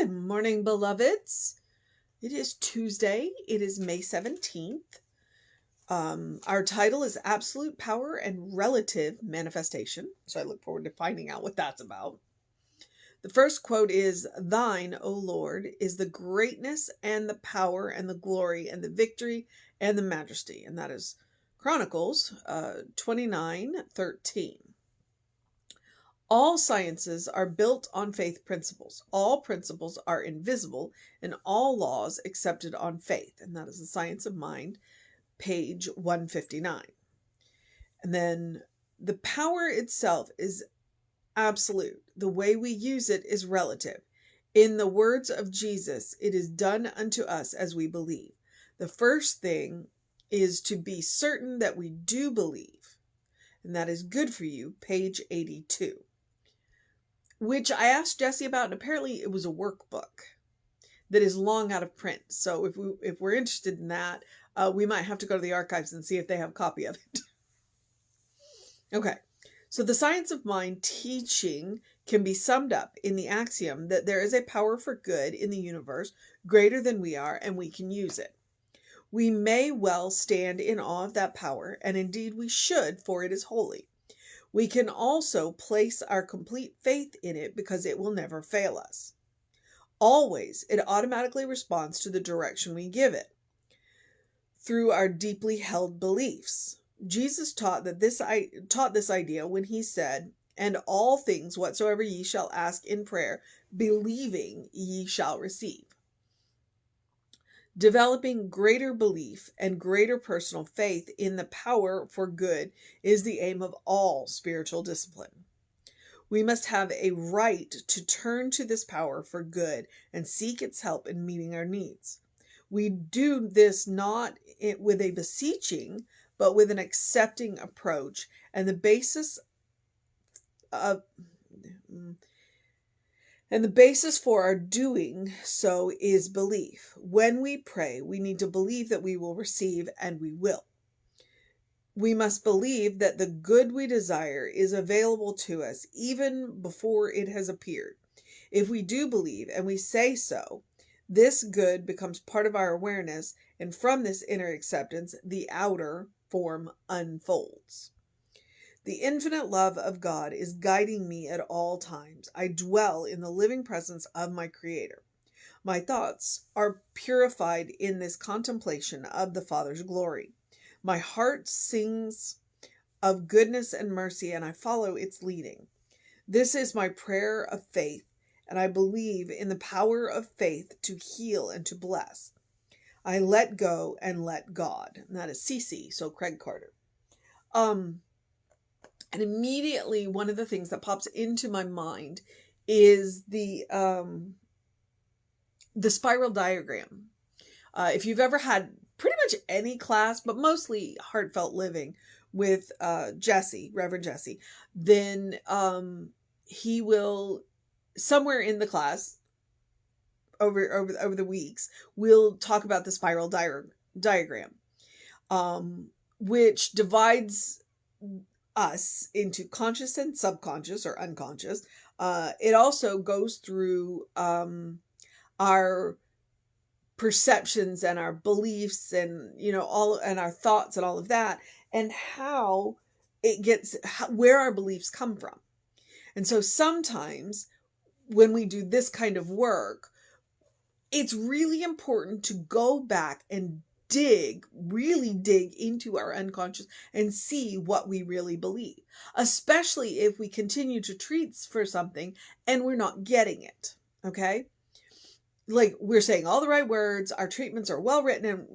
Good morning, beloveds. It is Tuesday. It is May 17th. Our title is Absolute Power and Relative Manifestation. So I look forward to finding out what that's about. The first quote is, "Thine, O Lord, is the greatness and the power and the glory and the victory and the majesty." And that is Chronicles 29:13. All sciences are built on faith principles. All principles are invisible, and all laws accepted on faith. And that is the Science of Mind, page 159. And then the power itself is absolute. The way we use it is relative. In the words of Jesus, it is done unto us as we believe. The first thing is to be certain that we do believe. And that is Good for You, page 82. Which I asked Jesse about, and apparently it was a workbook that is long out of print. So if we're interested in that, we might have to go to the archives and see if they have a copy of it. Okay, so the Science of Mind teaching can be summed up in the axiom that there is a power for good in the universe greater than we are, and we can use it. We may well stand in awe of that power, and indeed we should, for it is holy. We can also place our complete faith in it because it will never fail us. Always, it automatically responds to the direction we give it through our deeply held beliefs. Jesus taught this idea when he said, "And all things whatsoever ye shall ask in prayer, believing ye shall receive." Developing greater belief and greater personal faith in the power for good is the aim of all spiritual discipline. We must have a right to turn to this power for good and seek its help in meeting our needs. We do this not with a beseeching, but with an accepting approach, and the basis for our doing so is belief. When we pray, we need to believe that we will receive, and we will. We must believe that the good we desire is available to us even before it has appeared. If we do believe and we say so, this good becomes part of our awareness, and from this inner acceptance, the outer form unfolds. The infinite love of God is guiding me at all times. I dwell in the living presence of my Creator. My thoughts are purified in this contemplation of the Father's glory. My heart sings of goodness and mercy, and I follow its leading. This is my prayer of faith, and I believe in the power of faith to heal and to bless. I let go and let God. And that is CC, so Craig Carter. And immediately one of the things that pops into my mind is the spiral diagram. If you've ever had pretty much any class, but mostly Heartfelt Living with Reverend Jesse, then he will, somewhere in the class over the weeks, we'll talk about the spiral diagram, which divides us into conscious and subconscious or unconscious. It also goes through our perceptions and our beliefs and and our thoughts and all of that, and how it gets where our beliefs come from. And so sometimes when we do this kind of work, it's really important to go back and really dig into our unconscious and see what we really believe, especially if we continue to treat for something and we're not getting it. Okay? Like, we're saying all the right words, our treatments are well written, and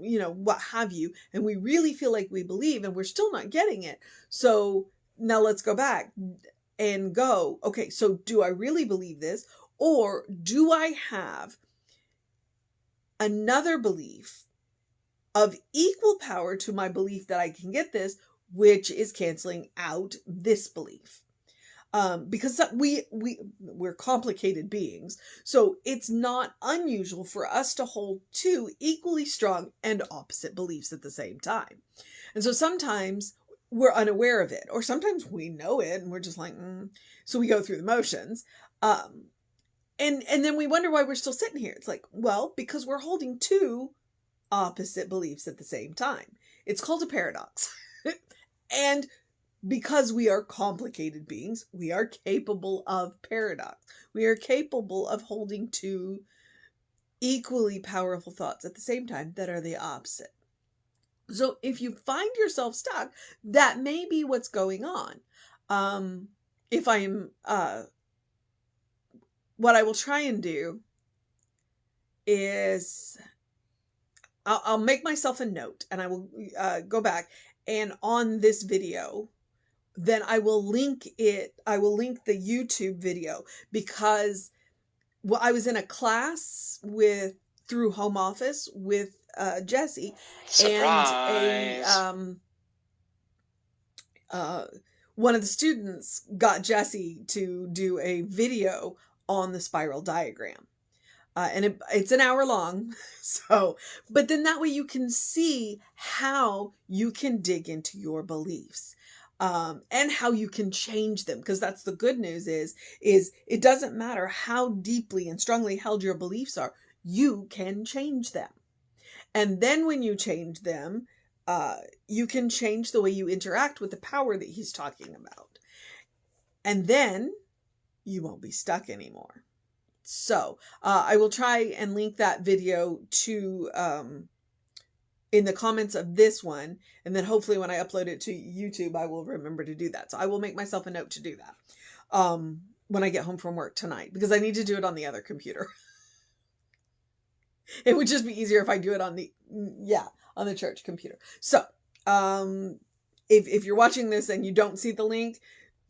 what have you, and we really feel like we believe, and we're still not getting it. So now let's go back and go, okay, so do I really believe this, or do I have another belief of equal power to my belief that I can get this, which is canceling out this belief? Because we're complicated beings, so it's not unusual for us to hold two equally strong and opposite beliefs at the same time. And so sometimes we're unaware of it, or sometimes we know it and we're just like, so we go through the motions. And then we wonder why we're still sitting here. It's like, well, because we're holding two opposite beliefs at the same time. It's called a paradox. And because we are complicated beings, we are capable of paradox. We are capable of holding two equally powerful thoughts at the same time that are the opposite. So if you find yourself stuck, that may be what's going on. If I'm, what I will try and do is I'll make myself a note, and I will go back, and on this video, then I will link it. I will link the YouTube video, because I was in a class through home office with Jesse. Surprise. And one of the students got Jesse to do a video on the spiral diagram. And it's an hour long. So, but then that way you can see how you can dig into your beliefs, and how you can change them. Because that's the good news is it doesn't matter how deeply and strongly held your beliefs are, you can change them. And then when you change them, you can change the way you interact with the power that he's talking about. And then you won't be stuck anymore. So I will try and link that video to in the comments of this one. And then hopefully when I upload it to YouTube, I will remember to do that. So I will make myself a note to do that when I get home from work tonight, because I need to do it on the other computer. It would just be easier if I do it on the church computer. So if you're watching this and you don't see the link,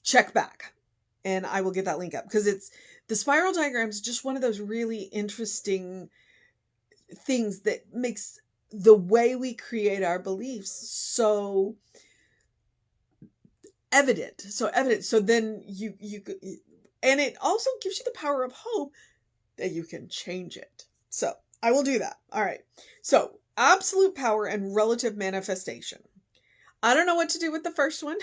check back and I will get that link up, because the spiral diagram is just one of those really interesting things that makes the way we create our beliefs so evident. So then you and it also gives you the power of hope that you can change it. So I will do that. All right. So absolute power and relative manifestation. I don't know what to do with the first one.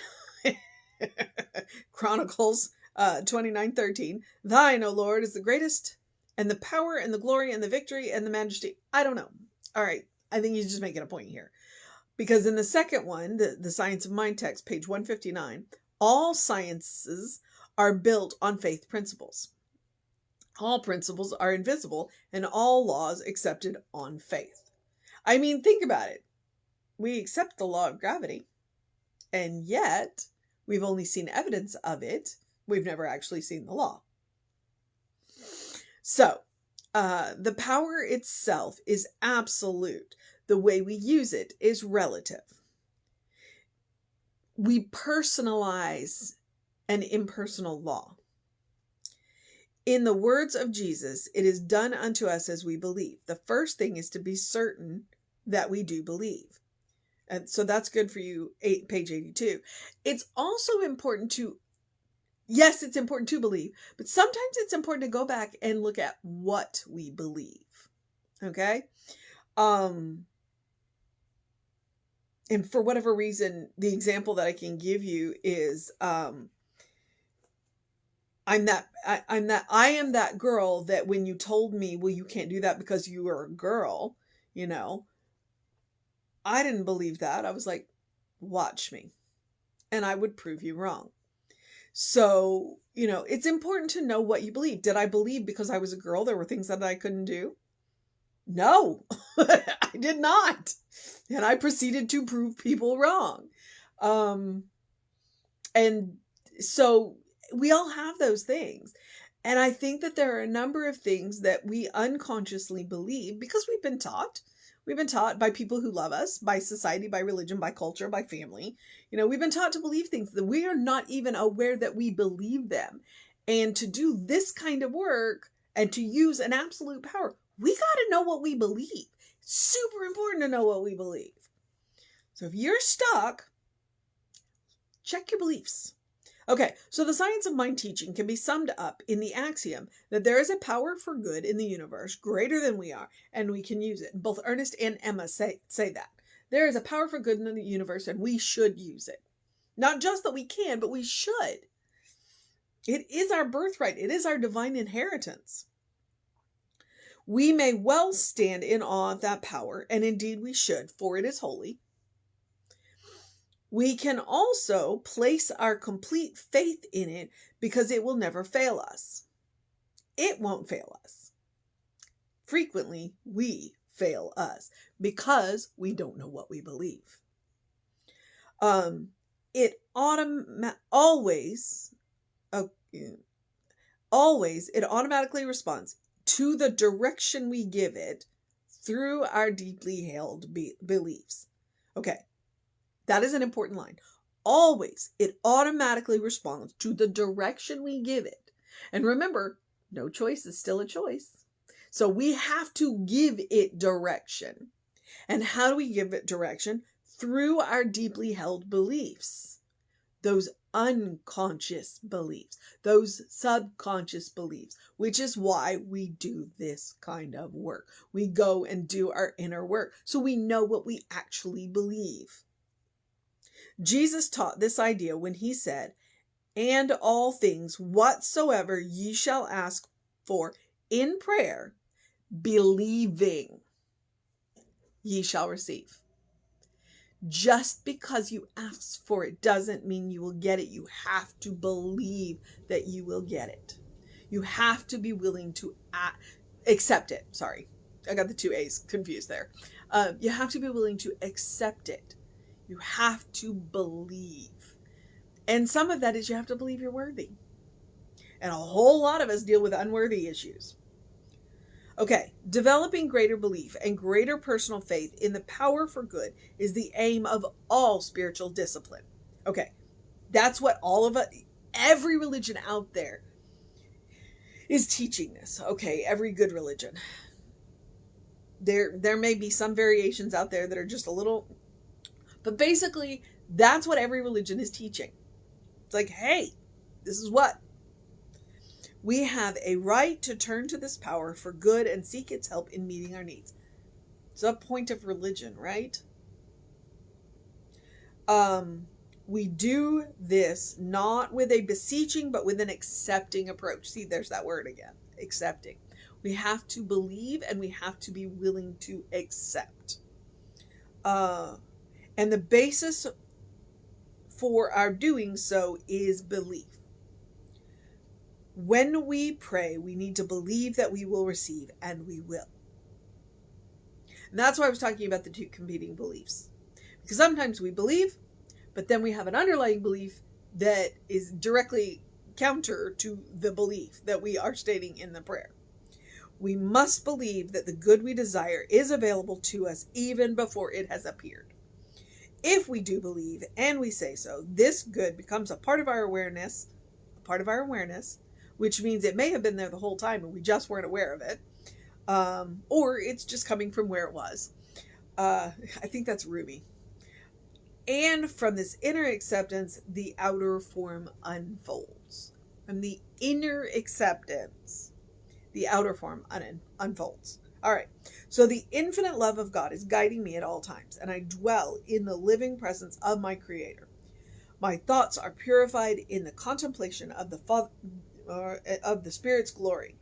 Chronicles 29:13. Thine, O Lord, is the greatest, and the power and the glory and the victory and the majesty. I don't know. All right. I think he's just making a point here. Because in the second one, the Science of Mind text, page 159, all sciences are built on faith principles. All principles are invisible, and all laws accepted on faith. I mean, think about it. We accept the law of gravity, and yet we've only seen evidence of it. We've never actually seen the law. So, the power itself is absolute. The way we use it is relative. We personalize an impersonal law. In the words of Jesus, it is done unto us as we believe. The first thing is to be certain that we do believe. And so that's good for you, page 82. It's also important to, yes, it's important to believe, but sometimes it's important to go back and look at what we believe. Okay? And for whatever reason, the example that I can give you is, I am that girl that when you told me, well, you can't do that because you are a girl, I didn't believe that. I was like, watch me. And I would prove you wrong. So, it's important to know what you believe. Did I believe because I was a girl there were things that I couldn't do? No, I did not. And I proceeded to prove people wrong. And so we all have those things. And I think that there are a number of things that we unconsciously believe because we've been taught. We've been taught by people who love us, by society, by religion, by culture, by family. We've been taught to believe things that we are not even aware that we believe them. And to do this kind of work and to use an absolute power, we got to know what we believe. Super important to know what we believe. So if you're stuck, check your beliefs. Okay, so the Science of Mind teaching can be summed up in the axiom that there is a power for good in the universe greater than we are, and we can use it. Both Ernest and Emma say that. There is a power for good in the universe, and we should use it. Not just that we can, but we should. It is our birthright. It is our divine inheritance. We may well stand in awe of that power, and indeed we should, for it is holy. We can also place our complete faith in it because it will never fail us. It won't fail us. Frequently, we fail us because we don't know what we believe. It automatically responds to the direction we give it through our deeply held beliefs. Okay, that is an important line. Always, it automatically responds to the direction we give it. And remember, no choice is still a choice. So we have to give it direction. And how do we give it direction? Through our deeply held beliefs. Those unconscious beliefs, those subconscious beliefs, which is why we do this kind of work. We go and do our inner work so we know what we actually believe. Jesus taught this idea when he said, "And all things whatsoever ye shall ask for in prayer, believing, ye shall receive." Just because you ask for it doesn't mean you will get it. You have to believe that you will get it. You have to be willing to accept it. Sorry, I got the two A's confused there. You have to be willing to accept it. You have to believe. And some of that is you have to believe you're worthy. And a whole lot of us deal with unworthy issues. Okay, developing greater belief and greater personal faith in the power for good is the aim of all spiritual discipline. Okay, that's what all of us, every religion out there is teaching this. Okay, every good religion. There may be some variations out there that are just a little, but basically that's what every religion is teaching. It's like, hey, this is what. We have a right to turn to this power for good and seek its help in meeting our needs. It's a point of religion, right? We do this not with a beseeching, but with an accepting approach. See, there's that word again, accepting. We have to believe and we have to be willing to accept. And the basis for our doing so is belief. When we pray, we need to believe that we will receive, and we will. And that's why I was talking about the two competing beliefs. Because sometimes we believe, but then we have an underlying belief that is directly counter to the belief that we are stating in the prayer. We must believe that the good we desire is available to us even before it has appeared. If we do believe and we say so, this good becomes a part of our awareness, which means it may have been there the whole time and we just weren't aware of it. Or it's just coming from where it was. I think that's Rumi. And from this inner acceptance, the outer form unfolds. From the inner acceptance, the outer form unfolds. All right. So the infinite love of God is guiding me at all times, and I dwell in the living presence of my Creator. My thoughts are purified in the contemplation of the Spirit's glory.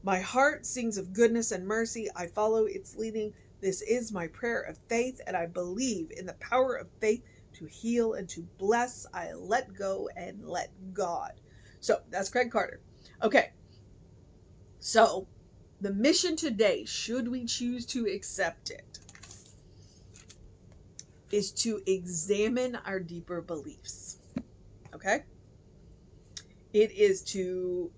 My heart sings of goodness and mercy. I follow its leading. This is my prayer of faith, and I believe in the power of faith to heal and to bless. I let go and let God. So that's Craig Carter. Okay. So the mission today, should we choose to accept it, is to examine our deeper beliefs. Okay? It is to,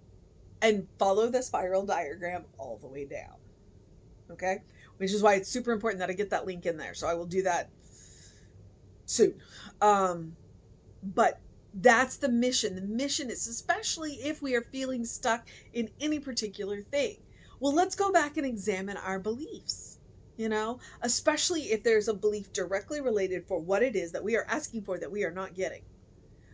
and follow the spiral diagram all the way down. Okay? Which is why it's super important that I get that link in there. So I will do that soon. But that's the mission. The mission is, especially if we are feeling stuck in any particular thing. Well, let's go back and examine our beliefs. Especially if there's a belief directly related for what it is that we are asking for that we are not getting.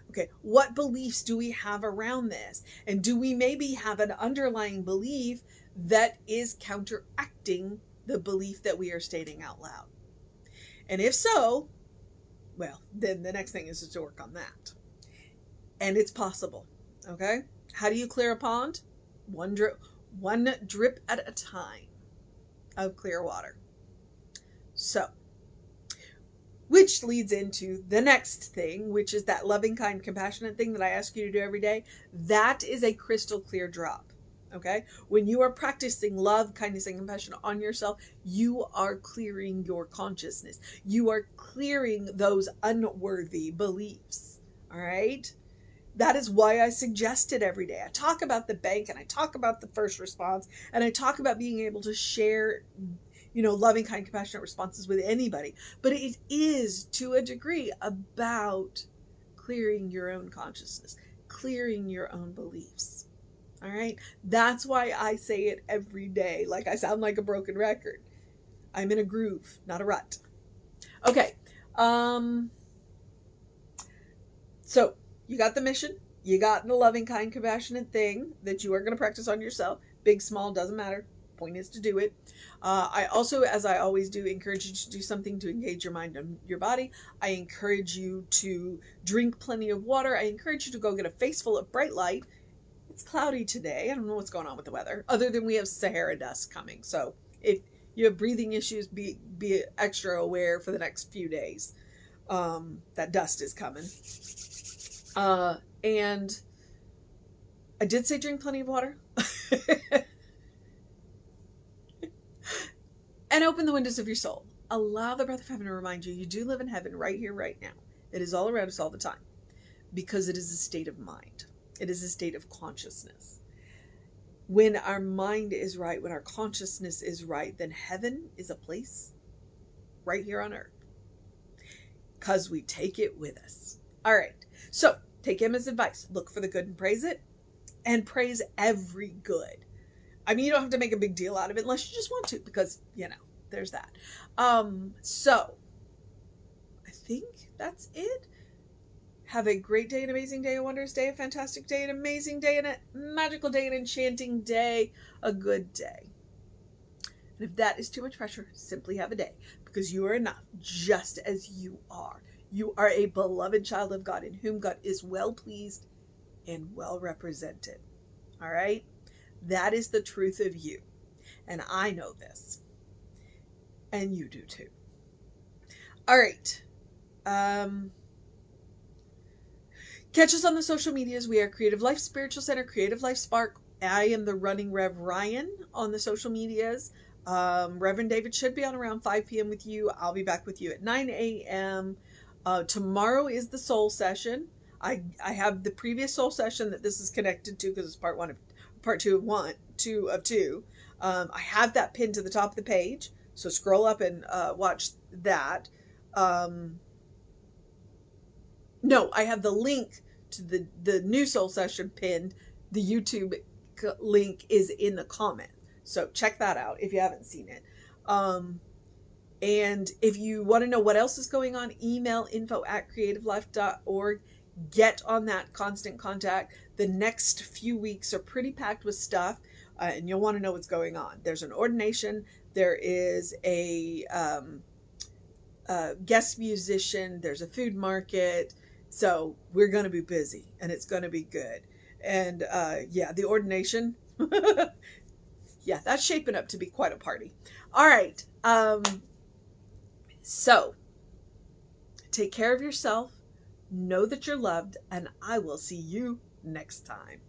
Okay, what beliefs do we have around this? And do we maybe have an underlying belief that is counteracting the belief that we are stating out loud? And if so, well, then the next thing is to work on that. And it's possible. Okay? How do you clear a pond? One drip at a time. of clear water. So, which leads into the next thing, which is that loving, kind, compassionate thing that I ask you to do every day. That is a crystal clear drop. Okay? When you are practicing love, kindness, and compassion on yourself, you are clearing your consciousness. You are clearing those unworthy beliefs. All right? That is why I suggest it every day. I talk about the bank, and I talk about the first response, and I talk about being able to share, loving, kind, compassionate responses with anybody. But it is, to a degree, about clearing your own consciousness, clearing your own beliefs. All right? That's why I say it every day. Like I sound like a broken record. I'm in a groove, not a rut. Okay. So you got the mission. You got the loving, kind, compassionate thing that you are going to practice on yourself. Big, small, doesn't matter. Point is to do it. I also, as I always do, encourage you to do something to engage your mind and your body. I encourage you to drink plenty of water. I encourage you to go get a face full of bright light. It's cloudy today. I don't know what's going on with the weather, other than we have Sahara dust coming. So if you have breathing issues, be extra aware for the next few days. That dust is coming. And I did say drink plenty of water. And open the windows of your soul. Allow the breath of heaven to remind you do live in heaven right here, right now. It is all around us all the time. Because it is a state of mind. It is a state of consciousness. When our mind is right, when our consciousness is right, then heaven is a place right here on earth. Because we take it with us. All right. So take Emma's advice. Look for the good and praise it. And praise every good. I mean, you don't have to make a big deal out of it unless you just want to, because, there's that. So I think that's it. Have a great day, an amazing day, a wondrous day, a fantastic day, an amazing day, and a magical day, an enchanting day, a good day. And if that is too much pressure, simply have a day, because you are enough just as you are. You are a beloved child of God in whom God is well pleased and well represented. All right? That is the truth of you. And I know this. And you do too. All right. Catch us on the social medias. We are Creative Life Spiritual Center, Creative Life Spark. I am the running Rev Ryan on the social medias. Reverend David should be on around 5 p.m. with you. I'll be back with you at 9 a.m. Tomorrow is the soul session. I have the previous soul session that this is connected to because it's part two of two. I have that pinned to the top of the page. So scroll up and watch that. No, I have the link to the new soul session pinned. The YouTube link is in the comment. So check that out if you haven't seen it. And if you want to know what else is going on, email info@creativelife.org. Get on that constant contact. The next few weeks are pretty packed with stuff, and you'll want to know what's going on. There's an ordination. There is a guest musician. There's a food market. So we're going to be busy, and it's going to be good. And the ordination. Yeah, that's shaping up to be quite a party. All right. So take care of yourself. Know that you're loved, and I will see you next time.